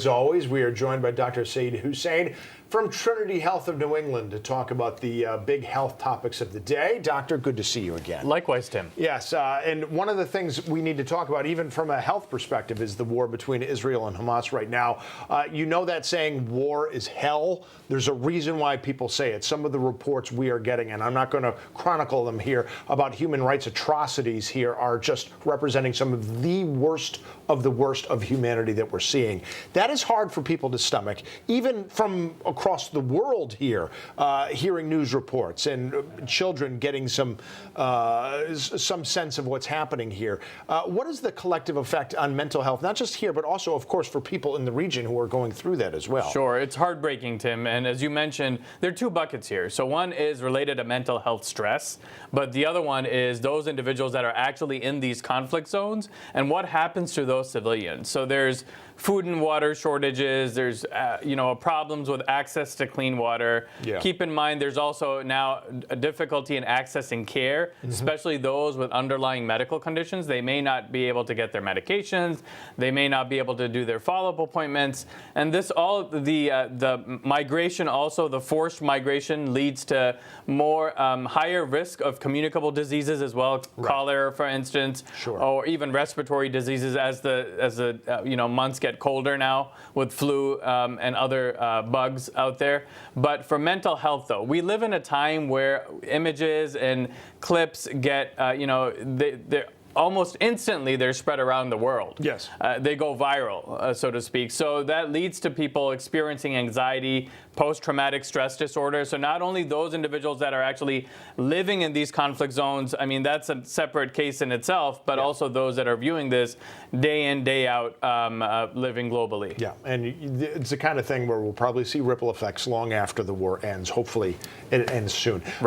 As always, we are joined by Dr. Saeed Hussein from Trinity Health of New England to talk about the big health topics of the day. Doctor, good to see you again. Likewise, Tim. Yes, and one of the things we need to talk about, even from a health perspective, is the war between Israel and Hamas right now. You know that saying, war is hell? There's a reason why people say it. Some of the reports we are getting, and I'm not going to chronicle them here, about human rights atrocities here are just representing some of the worst of humanity that we're seeing. That is hard for people to stomach, even from across the world here, hearing news reports and children getting some sense of what's happening here. What is the collective effect on mental health, not just here, but also, of course, for people in the region who are going through that as well? Sure. It's heartbreaking, Tim. And as you mentioned, there are two buckets here. So one is related to mental health stress, but the other one is those individuals that are actually in these conflict zones and what happens to those civilians. So there's food and water shortages. There's problems with access to clean water. Yeah. Keep in mind, there's also now a difficulty in accessing care, especially those with underlying medical conditions. They may not be able to get their medications. They may not be able to do their follow-up appointments. And this all the migration, also the forced migration, leads to more higher risk of communicable diseases as well, cholera, for instance, or even respiratory diseases as the months get colder now with flu and other bugs out there. But for mental health, though, we live in a time where images and clips get, they're almost instantly they're spread around the world. Yes. They go viral, so to speak. So that leads to people experiencing anxiety, post-traumatic stress disorder. So not only those individuals that are actually living in these conflict zones, I mean, that's a separate case in itself, but also those that are viewing this day in, day out, living globally. Yeah, and it's the kind of thing where we'll probably see ripple effects long after the war ends. Hopefully it ends soon. Right.